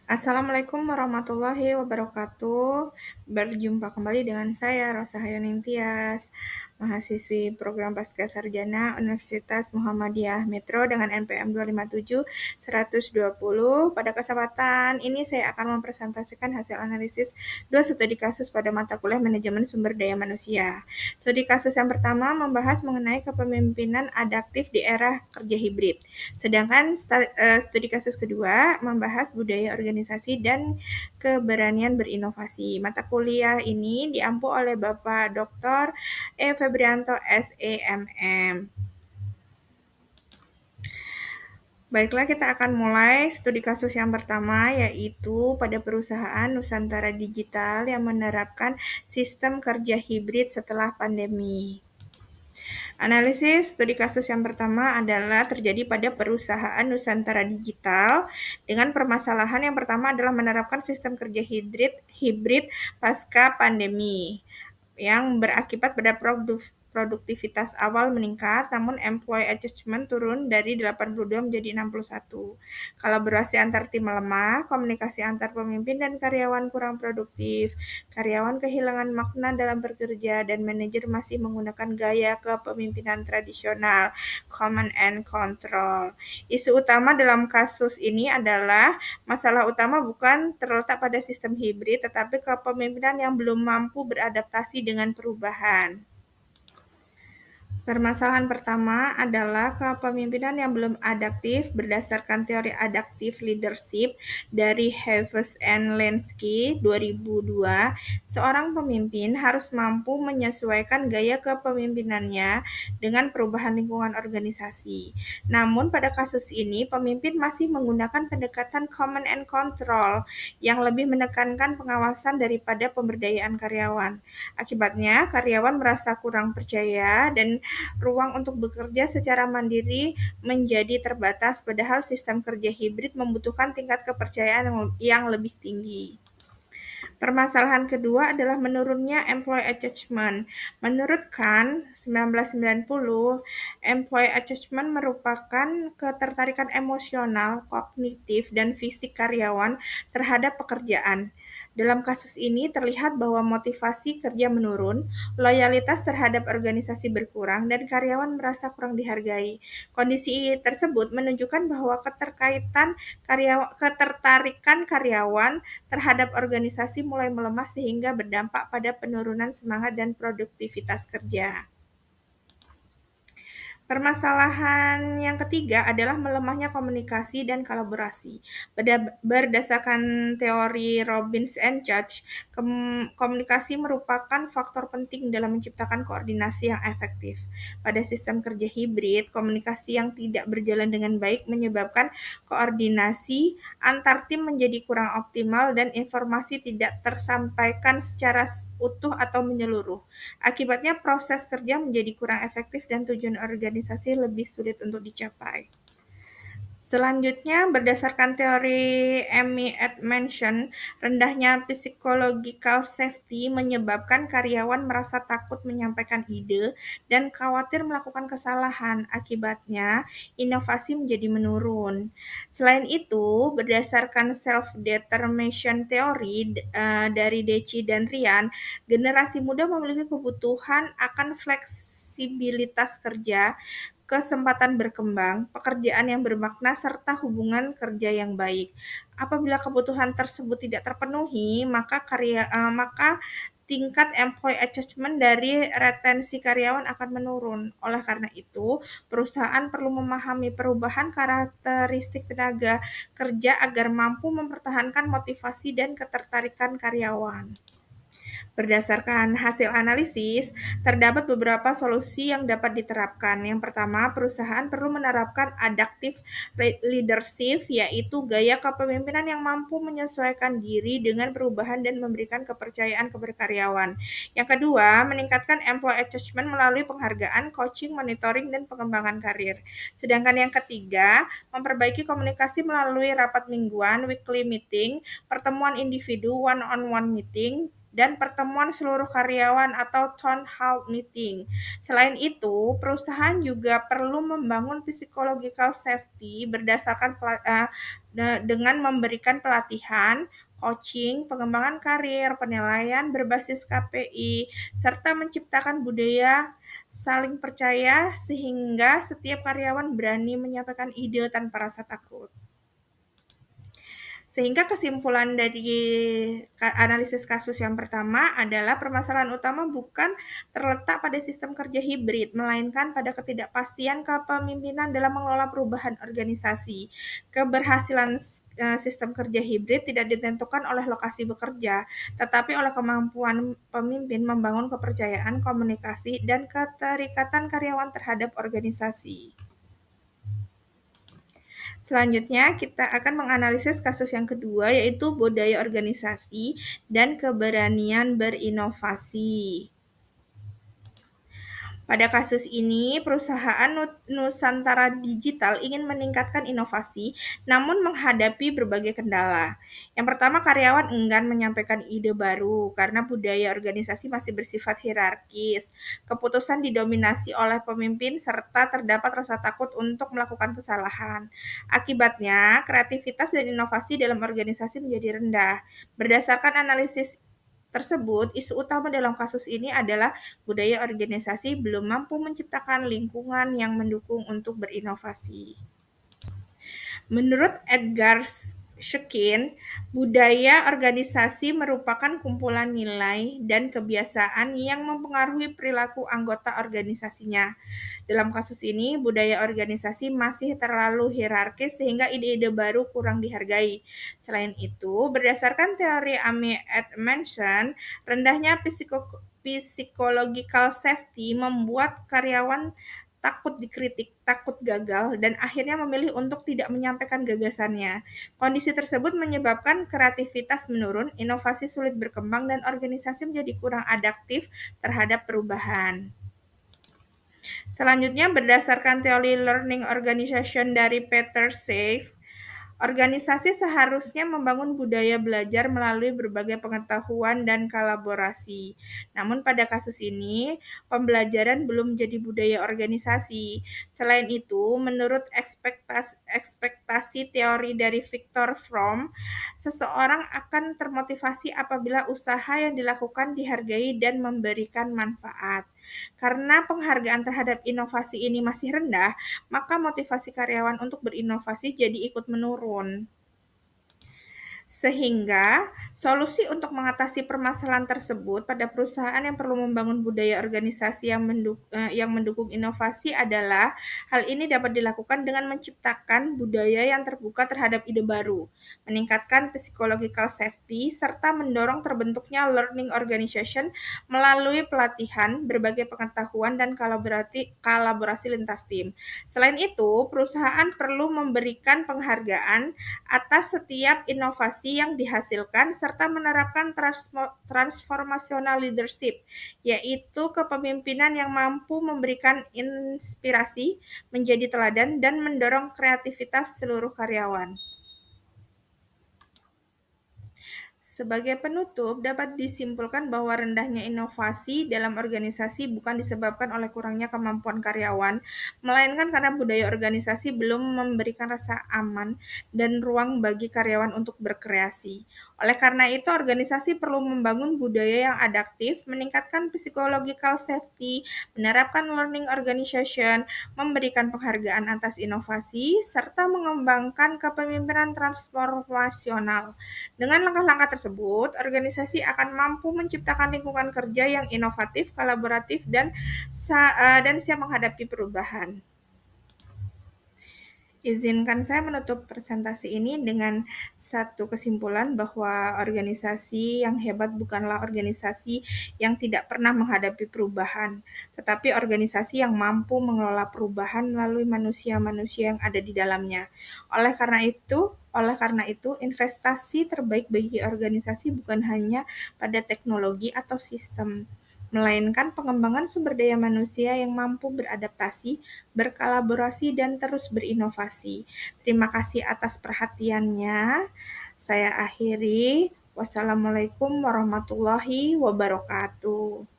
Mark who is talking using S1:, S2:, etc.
S1: Assalamualaikum warahmatullahi wabarakatuh. Berjumpa kembali dengan saya Rosa Hayanin Tias, mahasiswi program Pasca Sarjana Universitas Muhammadiyah Metro dengan NPM 257-120. Pada kesempatan ini saya akan mempresentasikan hasil analisis 2 studi kasus pada mata kuliah Manajemen Sumber Daya Manusia. Studi kasus yang pertama membahas mengenai kepemimpinan adaptif di era kerja hibrid. Sedangkan studi kasus kedua membahas budaya organisasi dan keberanian berinovasi. Mata kuliah ini diampu oleh Bapak Dr. Febrianto SEMM. Baiklah, kita akan mulai studi kasus yang pertama, yaitu pada perusahaan Nusantara Digital yang menerapkan sistem kerja hibrid setelah pandemi. Analisis studi kasus yang pertama adalah terjadi pada perusahaan Nusantara Digital dengan permasalahan yang pertama adalah menerapkan sistem kerja hibrid pasca pandemi yang berakibat pada produktivitas awal meningkat, namun employee attachment turun dari 82 menjadi 61. Kolaborasi antar tim melemah, komunikasi antar pemimpin dan karyawan kurang produktif, karyawan kehilangan makna dalam bekerja, dan manajer masih menggunakan gaya kepemimpinan tradisional, command and control. Isu utama dalam kasus ini adalah masalah utama bukan terletak pada sistem hibrid, tetapi kepemimpinan yang belum mampu beradaptasi dengan perubahan. Permasalahan pertama adalah kepemimpinan yang belum adaptif berdasarkan teori adaptive leadership dari Haves and Lansky 2002. Seorang pemimpin harus mampu menyesuaikan gaya kepemimpinannya dengan perubahan lingkungan organisasi. Namun pada kasus ini, pemimpin masih menggunakan pendekatan command and control yang lebih menekankan pengawasan daripada pemberdayaan karyawan. Akibatnya, karyawan merasa kurang percaya dan ruang untuk bekerja secara mandiri menjadi terbatas, padahal sistem kerja hibrid membutuhkan tingkat kepercayaan yang lebih tinggi. Permasalahan kedua adalah menurunnya employee attachment. Menurut Kahn, 1990, employee attachment merupakan ketertarikan emosional, kognitif, dan fisik karyawan terhadap pekerjaan. Dalam kasus ini terlihat bahwa motivasi kerja menurun, loyalitas terhadap organisasi berkurang, dan karyawan merasa kurang dihargai. Kondisi tersebut menunjukkan bahwa ketertarikan karyawan terhadap organisasi mulai melemah sehingga berdampak pada penurunan semangat dan produktivitas kerja. Permasalahan yang ketiga adalah melemahnya komunikasi dan kolaborasi. Berdasarkan teori Robbins and Judge, komunikasi merupakan faktor penting dalam menciptakan koordinasi yang efektif. Pada sistem kerja hibrid, komunikasi yang tidak berjalan dengan baik menyebabkan koordinasi antar tim menjadi kurang optimal dan informasi tidak tersampaikan secara utuh atau menyeluruh. Akibatnya proses kerja menjadi kurang efektif dan tujuan organisasi lebih sulit untuk dicapai. Selanjutnya, berdasarkan teori Amy Edmondson, rendahnya psychological safety menyebabkan karyawan merasa takut menyampaikan ide dan khawatir melakukan kesalahan. Akibatnya, inovasi menjadi menurun. Selain itu, berdasarkan self-determination theory dari Deci dan Ryan, generasi muda memiliki kebutuhan akan fleksibilitas kerja, kesempatan berkembang, pekerjaan yang bermakna, serta hubungan kerja yang baik. Apabila kebutuhan tersebut tidak terpenuhi, maka tingkat employee attachment dari retensi karyawan akan menurun. Oleh karena itu, perusahaan perlu memahami perubahan karakteristik tenaga kerja agar mampu mempertahankan motivasi dan ketertarikan karyawan. Berdasarkan hasil analisis, terdapat beberapa solusi yang dapat diterapkan. Yang pertama, perusahaan perlu menerapkan adaptive leadership, yaitu gaya kepemimpinan yang mampu menyesuaikan diri dengan perubahan dan memberikan kepercayaan kepada karyawan. Yang kedua, meningkatkan employee attachment melalui penghargaan, coaching, monitoring, dan pengembangan karir. Sedangkan yang ketiga, memperbaiki komunikasi melalui rapat mingguan, weekly meeting, pertemuan individu, one-on-one meeting, dan pertemuan seluruh karyawan atau town hall meeting. Selain itu, perusahaan juga perlu membangun psychological safety dengan memberikan pelatihan, coaching, pengembangan karir, penilaian berbasis KPI, serta menciptakan budaya saling percaya sehingga setiap karyawan berani menyampaikan ide tanpa rasa takut. Sehingga kesimpulan dari analisis kasus yang pertama adalah permasalahan utama bukan terletak pada sistem kerja hibrid, melainkan pada ketidakpastian kepemimpinan dalam mengelola perubahan organisasi. Keberhasilan sistem kerja hibrid tidak ditentukan oleh lokasi bekerja, tetapi oleh kemampuan pemimpin membangun kepercayaan, komunikasi, dan keterikatan karyawan terhadap organisasi. Selanjutnya, kita akan menganalisis kasus yang kedua, yaitu budaya organisasi dan keberanian berinovasi. Pada kasus ini, perusahaan Nusantara Digital ingin meningkatkan inovasi, namun menghadapi berbagai kendala. Yang pertama, karyawan enggan menyampaikan ide baru karena budaya organisasi masih bersifat hierarkis. Keputusan didominasi oleh pemimpin serta terdapat rasa takut untuk melakukan kesalahan. Akibatnya, kreativitas dan inovasi dalam organisasi menjadi rendah. Berdasarkan analisis tersebut, isu utama dalam kasus ini adalah budaya organisasi belum mampu menciptakan lingkungan yang mendukung untuk berinovasi. Menurut Edgar Schekin, budaya organisasi merupakan kumpulan nilai dan kebiasaan yang mempengaruhi perilaku anggota organisasinya. Dalam kasus ini, budaya organisasi masih terlalu hierarkis sehingga ide-ide baru kurang dihargai. Selain itu, berdasarkan teori Amy Edmondson, rendahnya psychological safety membuat karyawan takut dikritik, takut gagal, dan akhirnya memilih untuk tidak menyampaikan gagasannya. Kondisi tersebut menyebabkan kreativitas menurun, inovasi sulit berkembang, dan organisasi menjadi kurang adaptif terhadap perubahan. Selanjutnya, berdasarkan teori learning organization dari Peter Sachs, organisasi seharusnya membangun budaya belajar melalui berbagai pengetahuan dan kolaborasi. Namun pada kasus ini, pembelajaran belum menjadi budaya organisasi. Selain itu, menurut ekspektasi teori dari Viktor Fromm, seseorang akan termotivasi apabila usaha yang dilakukan dihargai dan memberikan manfaat. Karena penghargaan terhadap inovasi ini masih rendah, maka motivasi karyawan untuk berinovasi jadi ikut menurun. Sehingga solusi untuk mengatasi permasalahan tersebut pada perusahaan yang perlu membangun budaya organisasi yang mendukung inovasi adalah hal ini dapat dilakukan dengan menciptakan budaya yang terbuka terhadap ide baru, meningkatkan psychological safety, serta mendorong terbentuknya learning organization melalui pelatihan, berbagai pengetahuan, dan kolaborasi lintas tim. Selain itu, perusahaan perlu memberikan penghargaan atas setiap inovasi yang dihasilkan serta menerapkan transformational leadership, yaitu kepemimpinan yang mampu memberikan inspirasi, menjadi teladan, dan mendorong kreativitas seluruh karyawan. Sebagai penutup, dapat disimpulkan bahwa rendahnya inovasi dalam organisasi bukan disebabkan oleh kurangnya kemampuan karyawan, melainkan karena budaya organisasi belum memberikan rasa aman dan ruang bagi karyawan untuk berkreasi. Oleh karena itu, organisasi perlu membangun budaya yang adaptif, meningkatkan psychological safety, menerapkan learning organization, memberikan penghargaan atas inovasi, serta mengembangkan kepemimpinan transformasional. Dengan langkah-langkah tersebut, organisasi akan mampu menciptakan lingkungan kerja yang inovatif, kolaboratif, dan siap menghadapi perubahan. Izinkan saya menutup presentasi ini dengan satu kesimpulan bahwa organisasi yang hebat bukanlah organisasi yang tidak pernah menghadapi perubahan, tetapi organisasi yang mampu mengelola perubahan melalui manusia-manusia yang ada di dalamnya. Oleh karena itu, investasi terbaik bagi organisasi bukan hanya pada teknologi atau sistem, melainkan pengembangan sumber daya manusia yang mampu beradaptasi, berkolaborasi, dan terus berinovasi. Terima kasih atas perhatiannya. Saya akhiri. Wassalamualaikum warahmatullahi wabarakatuh.